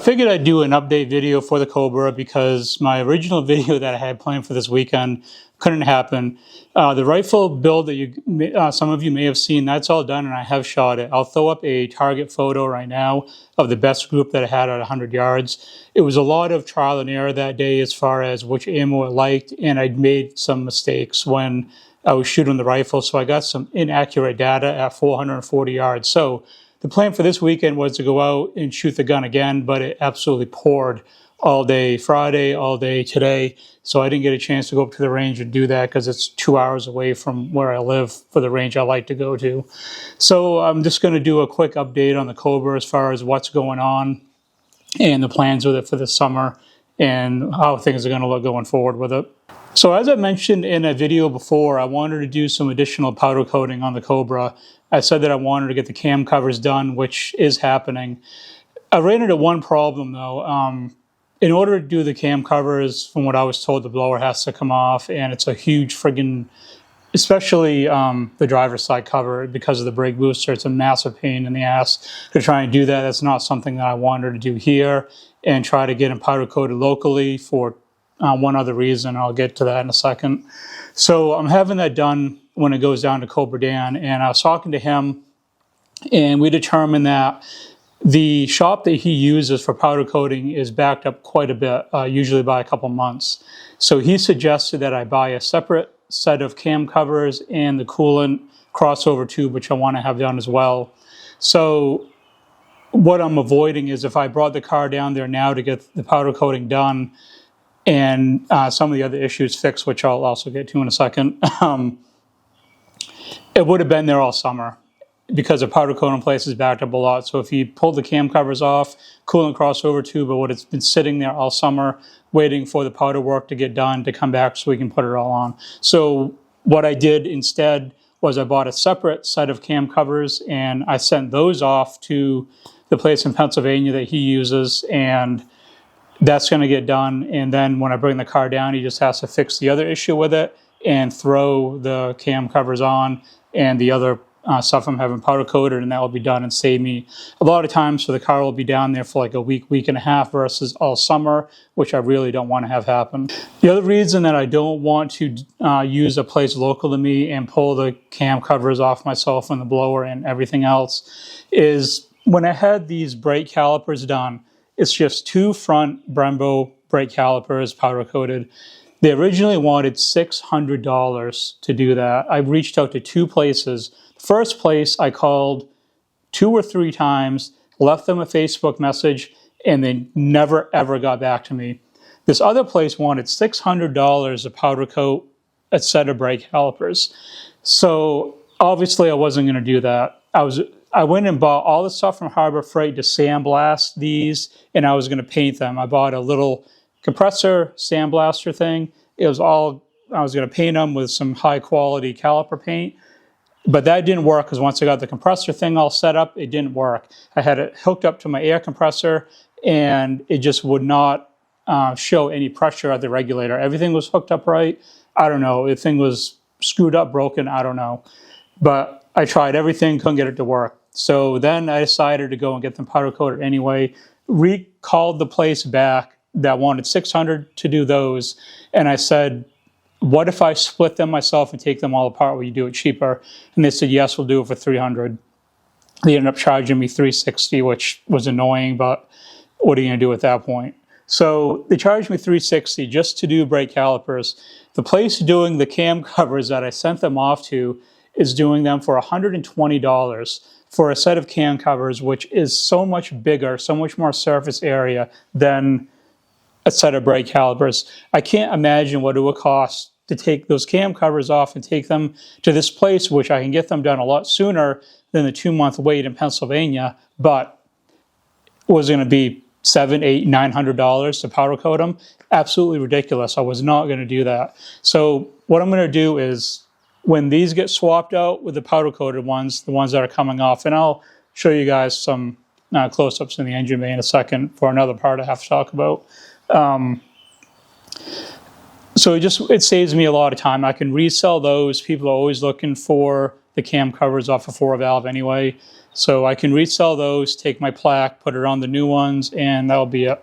figured I'd do an update video for the Cobra because my original video that I had planned for this weekend couldn't happen. The rifle build that some of you may have seen, that's all done and I have shot it. I'll throw up a target photo right now of the best group that I had at 100 yards. It was a lot of trial and error that day as far as which ammo I liked, and I'd made some mistakes when I was shooting the rifle, so I got some inaccurate data at 440 yards. So the plan for this weekend was to go out and shoot the gun again, but it absolutely poured all day Friday, all day today. So I didn't get a chance to go up to the range and do that because it's 2 hours away from where I live for the range I like to go to. So I'm just going to do a quick update on the Cobra as far as what's going on and the plans with it for the summer and how things are going to look going forward with it. So as I mentioned in a video before, I wanted to do some additional powder coating on the Cobra. I said that I wanted to get the cam covers done, which is happening. I ran into one problem though. In order to do the cam covers, from what I was told, the blower has to come off, and it's a huge friggin', especially the driver's side cover, because of the brake booster, it's a massive pain in the ass to try and do that. That's not something that I wanted to do here, and try to get them powder coated locally for one other reason. I'll get to that in a second. So I'm having that done when it goes down to Cobra Dan, and I was talking to him, and we determined that the shop that he uses for powder coating is backed up quite a bit, usually by a couple months. So he suggested that I buy a separate set of cam covers and the coolant crossover tube, which I want to have done as well. So what I'm avoiding is if I brought the car down there now to get the powder coating done and some of the other issues fixed, which I'll also get to in a second, it would have been there all summer, because the powder coating place is backed up a lot. So if you pull the cam covers off, coolant crossover tube, but it's been sitting there all summer waiting for the powder work to get done to come back so we can put it all on. So what I did instead was I bought a separate set of cam covers and I sent those off to the place in Pennsylvania that he uses, and that's going to get done. And then when I bring the car down, he just has to fix the other issue with it and throw the cam covers on and the other stuff I'm having powder coated, and that will be done and save me a lot of time. So the car will be down there for like a week, week and a half versus all summer, which I really don't want to have happen. The other reason that I don't want to use a place local to me and pull the cam covers off myself and the blower and everything else is when I had these brake calipers done, it's just two front Brembo brake calipers powder coated. They originally wanted $600 to do that. I reached out to two places. First place I called 2 or 3 times, left them a Facebook message, and they never ever got back to me. This other place wanted $600 to powder coat a set of brake calipers. So obviously I wasn't going to do that. I went and bought all the stuff from Harbor Freight to sandblast these, and I was going to paint them. I bought a little compressor sandblaster thing. It was all, I was going to paint them with some high quality caliper paint. But that didn't work because once I got the compressor thing all set up, it didn't work. I had it hooked up to my air compressor and it just would not show any pressure at the regulator. Everything was hooked up right. I don't know. The thing was screwed up, broken. I don't know. But I tried everything, couldn't get it to work. So then I decided to go and get them powder coated anyway. Recalled the place back that wanted $600 to do those. And I said, what if I split them myself and take them all apart? Will you do it cheaper? And they said, yes, we'll do it for $300. They ended up charging me $360, which was annoying, but what are you going to do at that point? So they charged me $360 just to do brake calipers. The place doing the cam covers that I sent them off to is doing them for $120 for a set of cam covers, which is so much bigger, so much more surface area than a set of brake calipers. I can't imagine what it would cost to take those cam covers off and take them to this place, which I can get them done a lot sooner than the 2-month wait in Pennsylvania, but was going to be $700, $800, $900 to powder coat them. Absolutely ridiculous. I was not going to do that. So what I'm going to do is when these get swapped out with the powder coated ones, the ones that are coming off, and I'll show you guys some close-ups in the engine bay in a second for another part I have to talk about. So it saves me a lot of time. I can resell those. People are always looking for the cam covers off a 4-valve anyway. So I can resell those, take my plaque, put it on the new ones, and that'll be it.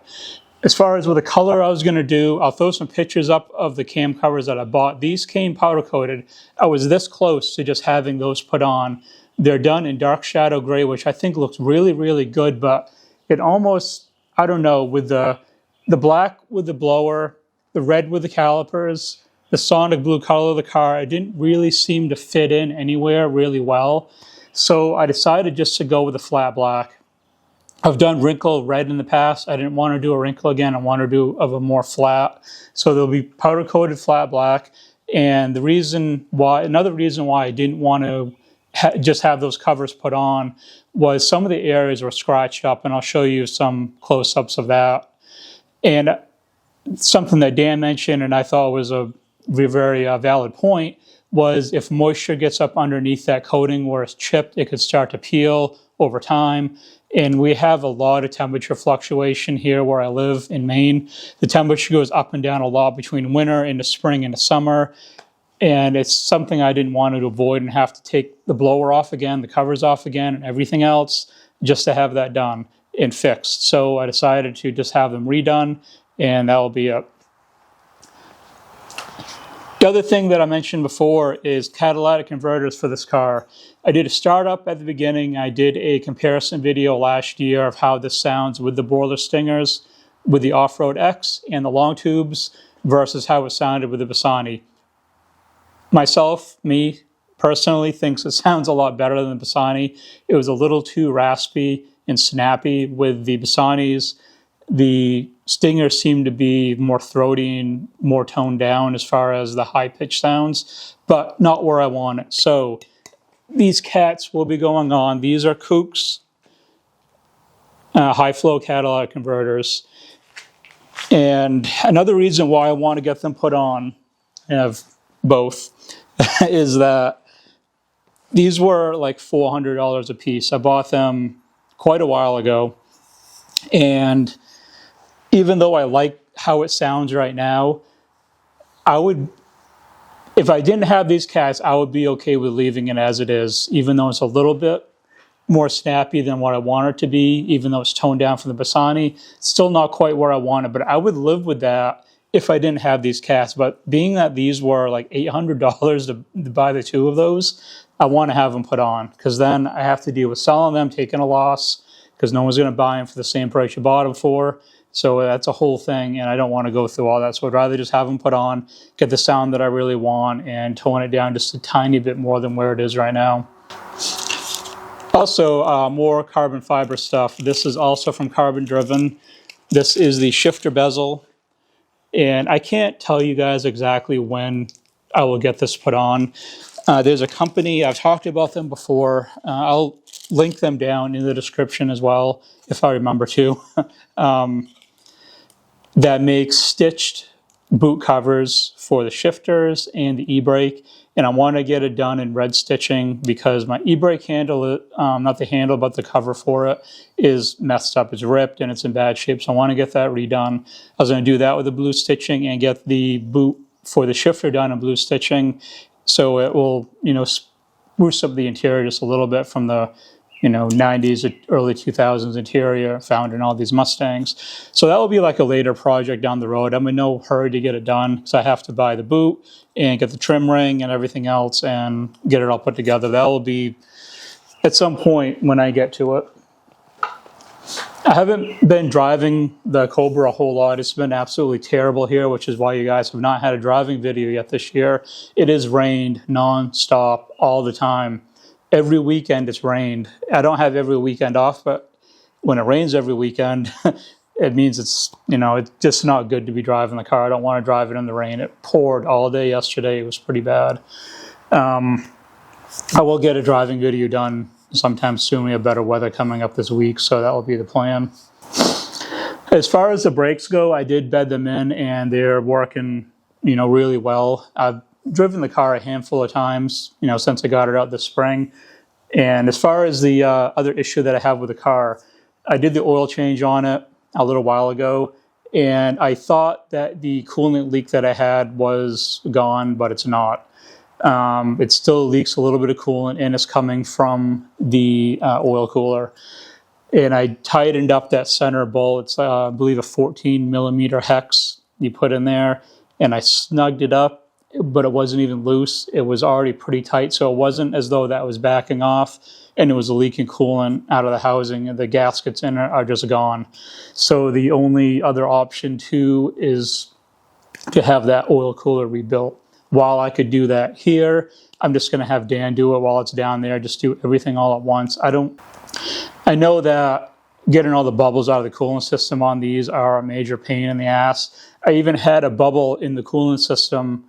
As far as with the color I was going to do, I'll throw some pictures up of the cam covers that I bought. These came powder coated. I was this close to just having those put on. They're done in dark shadow gray, which I think looks really, really good, but it almost, I don't know, with the black with the blower, the red with the calipers, the sonic blue color of the car, it didn't really seem to fit in anywhere really well. So I decided just to go with a flat black. I've done wrinkle red in the past. I didn't want to do a wrinkle again. I want to do of a more flat. So there'll be powder coated flat black. And another reason why I didn't want to just have those covers put on was some of the areas were scratched up, and I'll show you some close-ups of that. And something that Dan mentioned, and I thought was a very valid point, was if moisture gets up underneath that coating where it's chipped, it could start to peel over time. And we have a lot of temperature fluctuation here where I live in Maine. The temperature goes up and down a lot between winter into spring into summer. And it's something I didn't want to avoid and have to take the blower off again, the covers off again, and everything else just to have that done and fixed. So I decided to just have them redone, and that'll be it. The other thing that I mentioned before is catalytic converters for this car. I did a startup at the beginning. I did a comparison video last year of how this sounds with the Boiler Stingers, with the Off-Road X and the long tubes versus how it sounded with the Bassani. Me personally, thinks it sounds a lot better than the Bassani. It was a little too raspy and snappy with the Bassanis. The Stingers seem to be more throaty and more toned down as far as the high-pitched sounds, but not where I want it. So these cats will be going on. These are Kooks, high-flow catalytic converters. And another reason why I want to get them put on, I have both, is that these were like $400 a piece. I bought them quite a while ago, and even though I like how it sounds right now, if I didn't have these cats, I would be okay with leaving it as it is, even though it's a little bit more snappy than what I want it to be, even though it's toned down from the Bassani. It's still not quite where I want it, but I would live with that if I didn't have these cats. But being that these were like $800 to buy the two of those, I want to have them put on, because then I have to deal with selling them, taking a loss, because no one's going to buy them for the same price you bought them for. So that's a whole thing, and I don't want to go through all that. So I'd rather just have them put on, get the sound that I really want, and tone it down just a tiny bit more than where it is right now. Also, more carbon fiber stuff. This is also from Carbon Driven. This is the shifter bezel, and I can't tell you guys exactly when I will get this put on. There's a company, I've talked about them before. I'll link them down in the description as well, if I remember to. That makes stitched boot covers for the shifters and the e-brake, and I want to get it done in red stitching because my e-brake handle, not the handle but the cover for it, is messed up. It's ripped and it's in bad shape, so I want to get that redone. I was going to do that with the blue stitching and get the boot for the shifter done in blue stitching, so it will, spruce up the interior just a little bit from the 90s, early 2000s interior found in all these Mustangs. So that will be like a later project down the road. I'm in no hurry to get it done because I have to buy the boot and get the trim ring and everything else and get it all put together. That will be at some point when I get to it. I haven't been driving the Cobra a whole lot. It's been absolutely terrible here, which is why you guys have not had a driving video yet this year. It has rained non-stop all the time. Every weekend it's rained. I don't have every weekend off, but when it rains every weekend, it means it's just not good to be driving the car. I don't want to drive it in the rain. It poured all day yesterday. It was pretty bad. I will get a driving video done sometime soon. We have better weather coming up this week, so that will be the plan. As far as the brakes go, I did bed them in, and they're working, really well. I've driven the car a handful of times, since I got it out this spring. And as far as the other issue that I have with the car, I did the oil change on it a little while ago, and I thought that the coolant leak that I had was gone, but it's not. It still leaks a little bit of coolant, and it's coming from the oil cooler. And I tightened up that center bowl. It's, I believe, a 14 millimeter hex you put in there, and I snugged it up, but it wasn't even loose. It was already pretty tight, so it wasn't as though that was backing off and it was leaking coolant out of the housing, and the gaskets in it are just gone. So the only other option too is to have that oil cooler rebuilt. While I could do that here, I'm just going to have Dan do it while it's down there. Just do everything all at once. I know that getting all the bubbles out of the coolant system on these are a major pain in the ass. I even had a bubble in the coolant system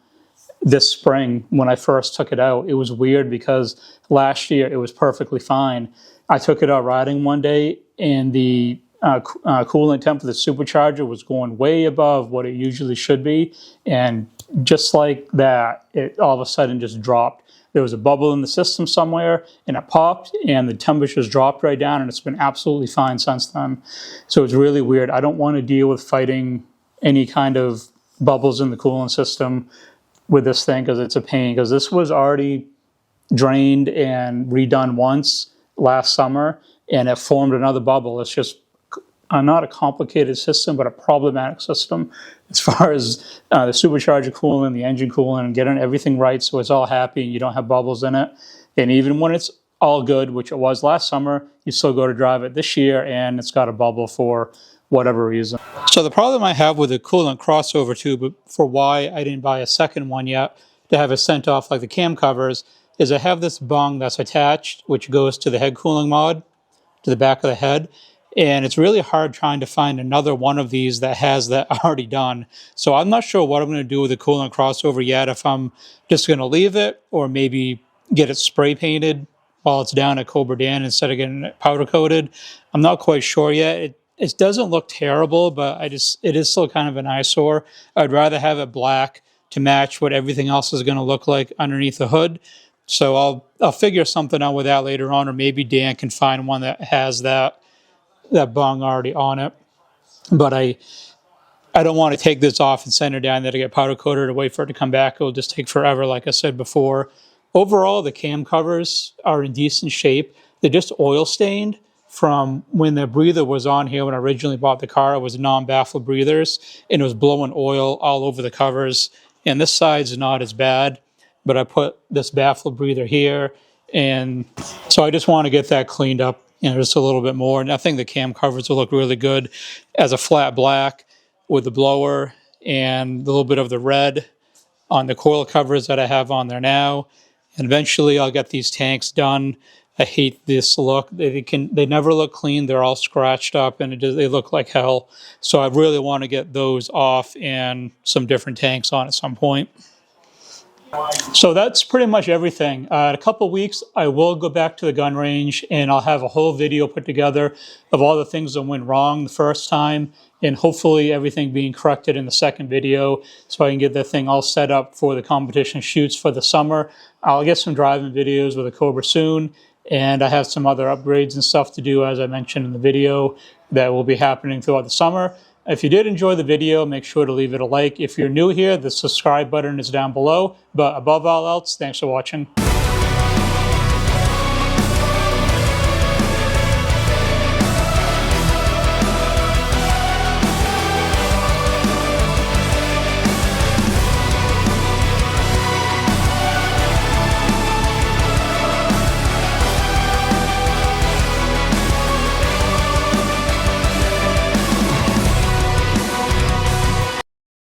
this spring when I first took it out. It was weird because last year it was perfectly fine. I took it out riding one day, and the coolant temp for the supercharger was going way above what it usually should be, and just like that, it all of a sudden just dropped. There was a bubble in the system somewhere, and it popped, and the temperatures dropped right down, and it's been absolutely fine since then. So it's really weird. I don't want to deal with fighting any kind of bubbles in the coolant system with this thing, because it's a pain, because this was already drained and redone once last summer, and it formed another bubble. It's just not a complicated system, but a problematic system as far as the supercharger coolant, the engine coolant, and getting everything right so it's all happy and you don't have bubbles in it. And even when it's all good, which it was last summer, you still go to drive it this year and it's got a bubble for whatever reason. So the problem I have with the coolant crossover tube, for why I didn't buy a second one yet to have it sent off like the cam covers, is I have this bung that's attached, which goes to the head cooling mod, to the back of the head. And it's really hard trying to find another one of these that has that already done. So I'm not sure what I'm going to do with the coolant crossover yet, if I'm just going to leave it or maybe get it spray painted while it's down at Cobra Dan instead of getting it powder coated. I'm not quite sure yet. It doesn't look terrible, but it is still kind of an eyesore. I'd rather have it black to match what everything else is going to look like underneath the hood. So I'll figure something out with that later on, or maybe Dan can find one that has that bung already on it. But I don't want to take this off and send it down there to get powder coated or wait for it to come back. It will just take forever, like I said before. Overall, the cam covers are in decent shape. They're just oil stained from when the breather was on here. When I originally bought the car, it was non-baffle breathers, and it was blowing oil all over the covers. And this side's not as bad, but I put this baffle breather here, and so I just want to get that cleaned up, just a little bit more. And I think the cam covers will look really good as a flat black with the blower and a little bit of the red on the coil covers that I have on there now. And eventually I'll get these tanks done. I hate this look. They never look clean. They're all scratched up, and they look like hell. So I really want to get those off and some different tanks on at some point. So that's pretty much everything. In a couple of weeks, I will go back to the gun range, and I'll have a whole video put together of all the things that went wrong the first time, and hopefully everything being corrected in the second video, so I can get the thing all set up for the competition shoots for the summer. I'll get some driving videos with a Cobra soon, and I have some other upgrades and stuff to do, as I mentioned in the video, that will be happening throughout the summer. If you did enjoy the video, make sure to leave it a like. If you're new here, the subscribe button is down below. But above all else, thanks for watching.